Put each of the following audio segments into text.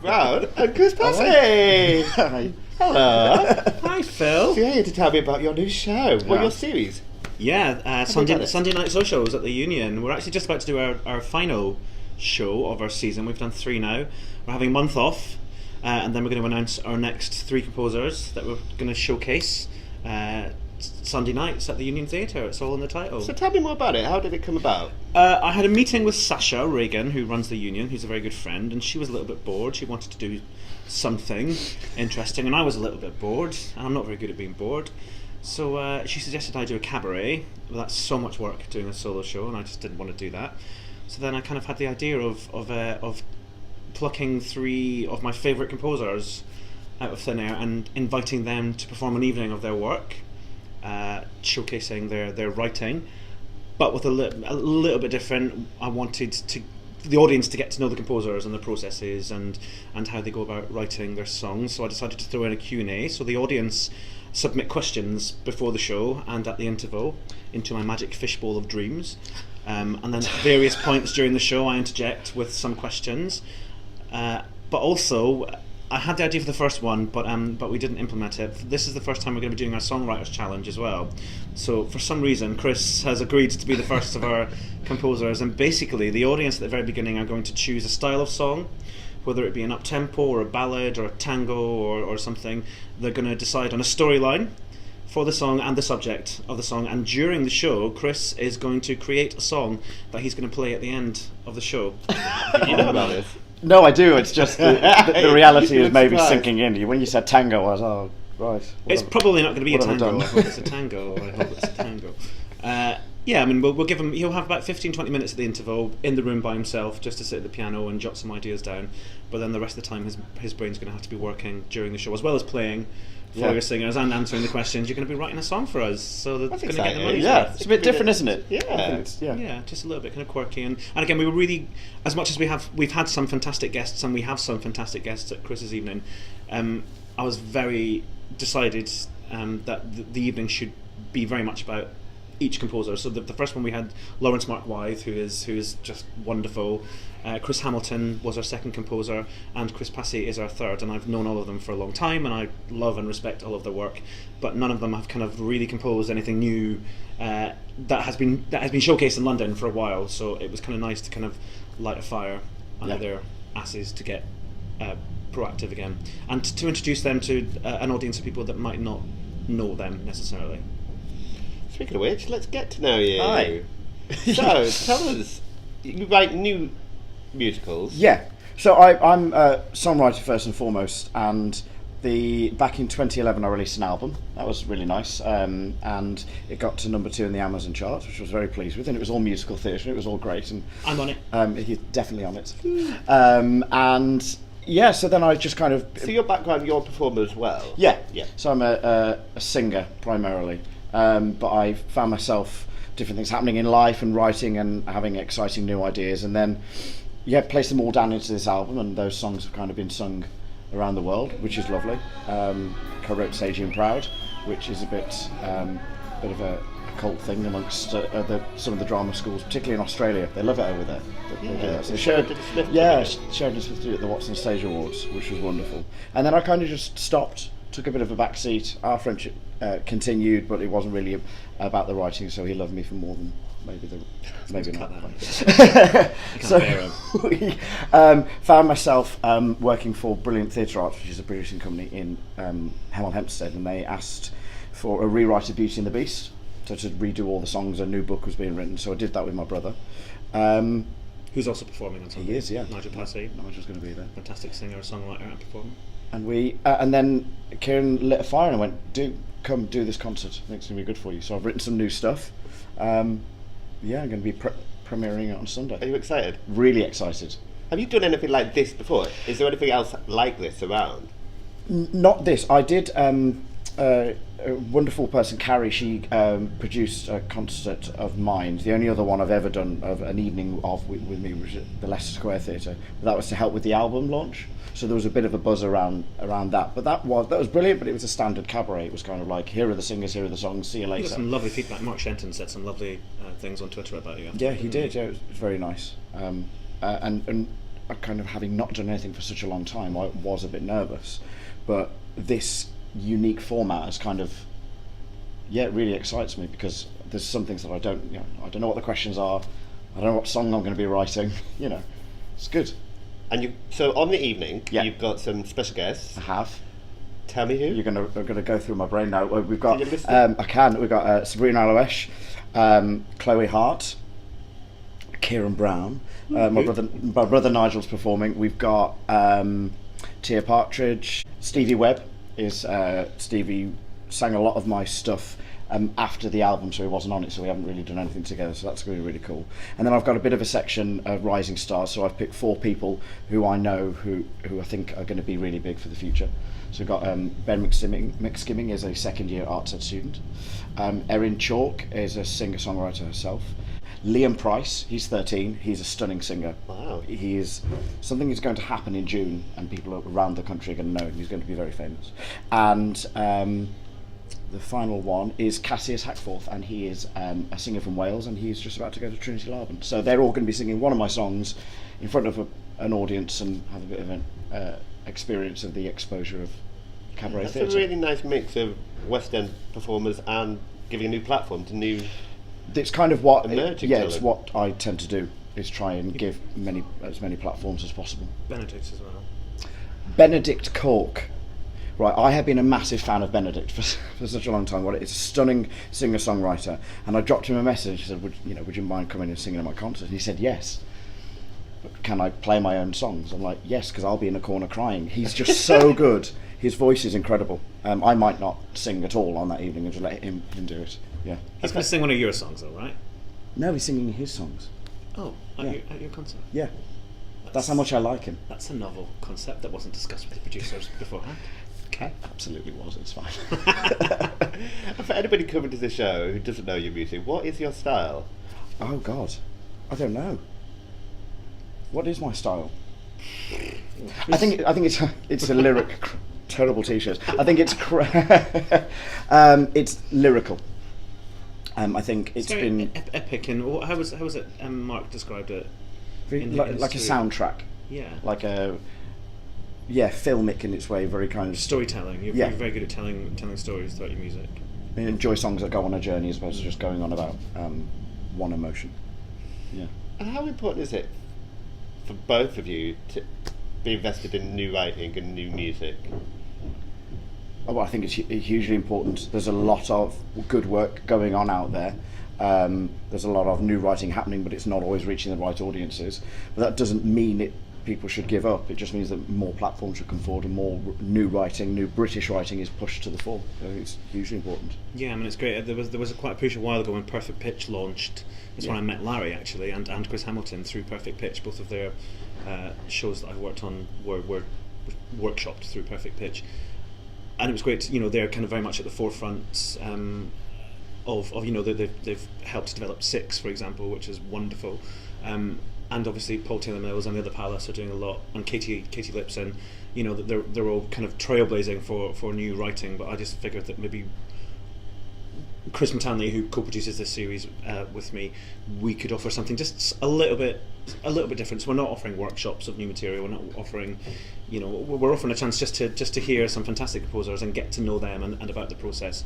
Brown and Chris Passey. Hi. Hello. Hi, Phil. So you're here to tell me about your new show, Yeah. your series. Yeah, Sunday night socials at the Union. We're actually just about to do our final show of our season. We've done 3 now. We're having a month off, and then we're going to announce our next 3 composers that we're going to showcase Sunday nights at the Union Theatre. It's all in the title. So tell me more about it. How did it come about? I had a meeting with Sasha Reagan, who runs the Union, who's a very good friend, and she was a little bit bored. She wanted to do something interesting, and I was a little bit bored, and I'm not very good at being bored. So she suggested I do a cabaret. Well, that's so much work doing a solo show, and I just didn't want to do that. So then I kind of had the idea of plucking 3 of my favourite composers out of thin air and inviting them to perform an evening of their work, showcasing their writing, but with a little bit different. I wanted the audience to get to know the composers and the processes and how they go about writing their songs. So I decided to throw in a Q&A. So the audience submit questions before the show and at the interval into my magic fishbowl of dreams, and then at various points during the show I interject with some questions, but also I had the idea for the first one, but we didn't implement it. This is the first time we're going to be doing our Songwriters Challenge as well. So for some reason Chris has agreed to be the first of our composers, and basically the audience at the very beginning are going to choose a style of song, whether it be an up-tempo or a ballad or a tango or something. They're going to decide on a storyline for the song and the subject of the song, and during the show Chris is going to create a song that he's going to play at the end of the show. You know about this? No, I do. It's just the reality You is look maybe surprised. sinking in. When you said tango, I was, oh, right. It's probably not going to be a what have I tango. done? I hope it's a tango. I hope it's a tango. Yeah, I mean, we'll give him. He'll have about 15-20 minutes at the interval in the room by himself, just to sit at the piano and jot some ideas down. But then the rest of the time, his brain's going to have to be working during the show, as well as playing for your singers and answering the questions. You're going to be writing a song for us, so that's going to get the exciting. money's Yeah, worth. it's a bit different, isn't it? Yeah. I think it's, Yeah, just a little bit kind of quirky, and again, we were really, as much as we've had some fantastic guests, and we have some fantastic guests at Chris's evening. I was very decided that the evening should be very much about each composer. So the first one we had Lawrence Mark Wythe, who is just wonderful. Chris Hamilton was our second composer, and Chris Passey is our third. And I've known all of them for a long time, and I love and respect all of their work. But none of them have kind of really composed anything new that has been showcased in London for a while. So it was kind of nice to kind of light a fire under their asses to get proactive again, and to introduce them to an audience of people that might not know them necessarily. Speaking of which, let's get to know you. Hi. So, tell us, you write new musicals. Yeah. So I'm a songwriter first and foremost, and back in 2011 I released an album. That was really nice, and it got to number 2 in the Amazon charts, which I was very pleased with, and it was all musical theatre. It was all great, and I'm on it. He's definitely on it. And yeah, so then I just kind of So your background, you're a performer as well. Yeah. Yeah. So I'm a singer primarily, but I found myself different things happening in life and writing and having exciting new ideas, and then placed them all down into this album, and those songs have kind of been sung around the world, which is lovely. Co-wrote Sagey and Proud, which is a bit of a cult thing amongst some of the drama schools, particularly in Australia. They love it over there. They do that. So Sheridan Smith. Sheridan Smith did it at the Watson Stage Awards, which was wonderful. And then I kind of just stopped, took a bit of a back seat. Our friendship continued, but it wasn't really about the writing, so he loved me for more than maybe not. So we found myself working for Brilliant Theatre Arts, which is a producing company in Hemel Hempstead, and they asked for a rewrite of Beauty and the Beast, so to redo all the songs. A new book was being written, so I did that with my brother. Who's also performing on Sunday. He is, yeah. Nigel Passey. Nigel's going to be there. Fantastic singer, songwriter and performer. And we and then Kieran lit a fire and I went, come do this concert. I think it's going to be good for you. So I've written some new stuff. I'm going to be premiering it on Sunday. Are you excited? Really excited. Have you done anything like this before? Is there anything else like this around? Not this. I did. A wonderful person, Carrie, she produced a concert of mine. The only other one I've ever done of an evening with me was at the Leicester Square Theatre. But that was to help with the album launch. So there was a bit of a buzz around that. But that was brilliant. But it was a standard cabaret. It was kind of like, here are the singers, here are the songs. See you You later. got some lovely feedback. Mark Shenton said some lovely things on Twitter about you. Yeah, he did. Yeah, it was very nice. And kind of having not done anything for such a long time, I was a bit nervous, but this unique format is kind of, it really excites me, because there's some things that I don't know what the questions are, I don't know what song I'm going to be writing, it's good. And so on the evening, Yeah. you've got some special guests. I have. Tell me who. You're gonna go through my brain now. We've got Can you list them? I can. We've got Sabrina Aloesh, Chloe Hart, Kieran Brown. My brother Nigel's performing. We've got Tia Partridge. Stevie Webb is Stevie sang a lot of my stuff after the album, so he wasn't on it, so we haven't really done anything together, so that's going to be really cool. And then I've got a bit of a section of rising stars, so I've picked 4 people who I know who I think are going to be really big for the future. So we've got Ben McSkimming is a second year arts ed student. Erin Chalk is a singer-songwriter herself. Liam Price, he's 13, he's a stunning singer. Wow. Something is going to happen in June, and people around the country are going to know him. He's going to be very famous. And the final one is Cassius Hackforth, and he is a singer from Wales, and he's just about to go to Trinity Laban. So they're all going to be singing one of my songs in front of an audience and have a bit of an experience of the exposure of cabaret That's theatre. a really nice mix of West End performers and giving a new platform to new. It's kind of what emerging it's talent. what I tend to do, is try and give as many platforms as possible. Benedict as well. Benedict Cork. Right, I have been a massive fan of Benedict for such a long time. It's a stunning singer-songwriter, and I dropped him a message. I said, would you mind coming and singing at my concert? And he said yes. But can I play my own songs? I'm like, yes, because I'll be in a corner crying. He's just so good. His voice is incredible. I might not sing at all on that evening and just let him do it. Yeah. He's going to sing one of your songs, though, right? No, he's singing his songs. Oh, at your concert. Yeah. That's how much I like him. That's a novel concept that wasn't discussed with the producers beforehand. Okay. Absolutely was. It's fine. For anybody coming to the show who doesn't know your music, what is your style? Oh God, I don't know. What is my style? I think it's a lyric. Terrible t-shirts. I think it's it's lyrical. I think it's very been epic, and how was it? Mark described it. like a soundtrack, Yeah. like a filmic in its way, very kind of. Storytelling. You're very good at telling stories throughout your music. I enjoy songs that go on a journey as opposed to just going on about one emotion. Yeah. And how important is it for both of you to be invested in new writing and new music? Oh, well, I think it's hugely important. There's a lot of good work going on out there. There's a lot of new writing happening, but it's not always reaching the right audiences. But that doesn't mean people should give up. It just means that more platforms should come forward and more new British writing is pushed to the fore. So it's hugely important. Yeah, I mean, it's great. There was quite a push a while ago when Perfect Pitch launched. It's when I met Larry, actually, and Chris Hamilton through Perfect Pitch. Both of their shows that I've worked on were workshopped through Perfect Pitch. And it was great, they're kind of very much at the forefront of they've helped develop Six, for example, which is wonderful. And obviously Paul Taylor Mills and the other Palace are doing a lot, and Katie Lipson, they're all kind of trailblazing for new writing. But I just figured that maybe Chris Matanley, who co-produces this series with me, we could offer something just a little bit different. So we're not offering workshops of new material. We're not offering, we're offering a chance just to hear some fantastic composers and get to know them and about the process.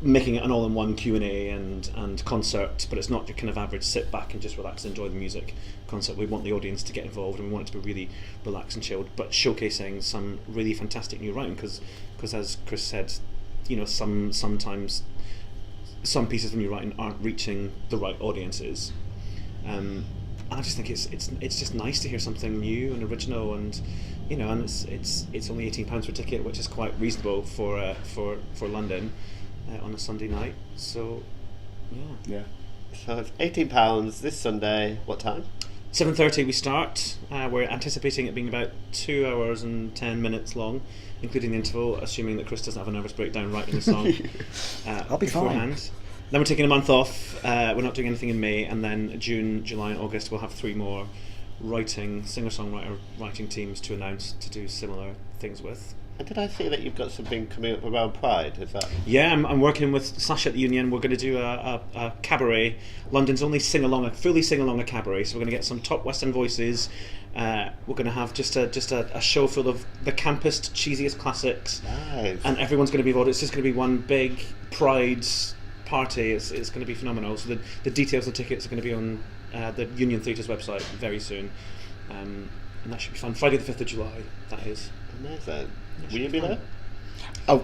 Making it an all-in-one Q&A and concert, but it's not your kind of average sit back and just relax and enjoy the music concert. We want the audience to get involved, and we want it to be really relaxed and chilled, but showcasing some really fantastic new writing, because as Chris said, sometimes some pieces of new writing aren't reaching the right audiences. And I just think it's just nice to hear something new and original, and and it's only £18 per ticket, which is quite reasonable for London. On a Sunday night, so Yeah. So it's £18 this Sunday. What time? 7:30 we start. We're anticipating it being about 2 hours and 10 minutes long, including the interval, assuming that Chris doesn't have a nervous breakdown writing the song I'll be beforehand. fine. Then we're taking a month off. We're not doing anything in May, and then June, July, and August we'll have 3 more singer-songwriter writing teams to announce to do similar things with. And did I see that you've got something coming up around Pride? Is that? Yeah, I'm working with Sasha at the Union. We're going to do a cabaret, London's only fully sing-along a cabaret. So we're going to get some top Western voices. We're going to have just a show full of the campest, cheesiest classics. Nice. And everyone's going to be involved. It's just going to be one big Pride party. It's going to be phenomenal. So the details of the tickets are going to be on the Union Theatre's website very soon. And that should be fun. Friday the 5th of July, that is. Amazing. Will you be there? Oh,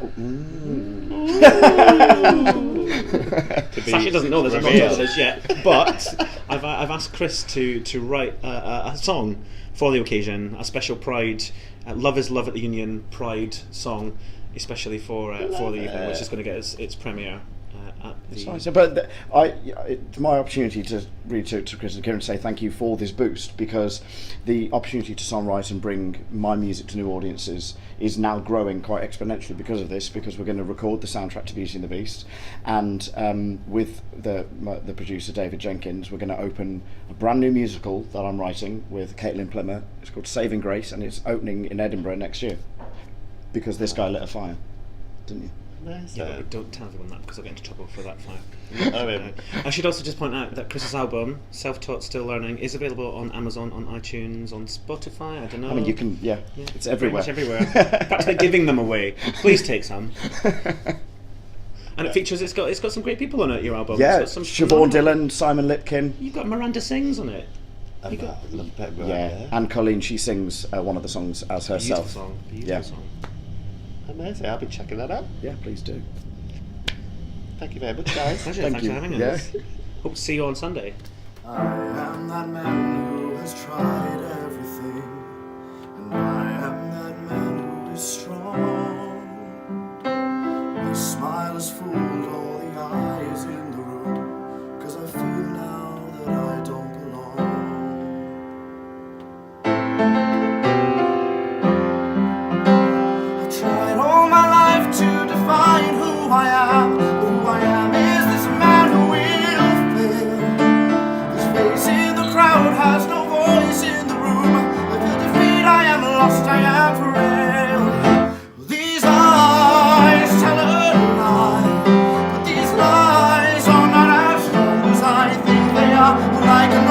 Sasha doesn't know this. I've not revealed. told this yet, but I've asked Chris to write a song for the occasion, a special Pride, "Love is Love" at the Union Pride song, especially for the evening, which is going to get its premiere. It's nice. But it's my opportunity to read to Chris and Kieran to say thank you for this boost, because the opportunity to songwrite and bring my music to new audiences is now growing quite exponentially because of this, because we're going to record the soundtrack to Beauty and the Beast, and with the producer David Jenkins, we're going to open a brand new musical that I'm writing with Caitlin Plimmer. It's called Saving Grace, and it's opening in Edinburgh next year, because this guy lit a fire, didn't you? Nice. Yeah, but don't tell everyone that because I'll get into trouble for that fire. Oh, really? I should also just point out that Chris's album, Self-Taught Still Learning, is available on Amazon, on iTunes, on Spotify, I don't know. I mean, you can, it's everywhere. Pretty much everywhere. Practically giving them away. Please take some. And it features, it's got some great people on it, your album. Yeah, It's got some Siobhan phenomenal- Dillon, Simon Lipkin. You've got Miranda Sings on it. Yeah, and Colleen, she sings one of the songs as Beautiful herself. song. Beautiful Yeah. song. Amazing. I'll be checking that out. Yeah, please do. Thank you very much, guys. Pleasure. Thank Thanks you. for having Yeah. us. Hope to see you on Sunday. I am that man who has tried everything, and I am that man who is strong. My smile has fooled all the eyes in the room, 'cause I feel now that I don't belong. I've tried all my life to define who I am. Who I am is this man who will fail. This face in the crowd has no voice in the room. Like a defeat, I am lost, I am frail. These eyes tell a lie, but these lies are not as strong as I think they are. Like an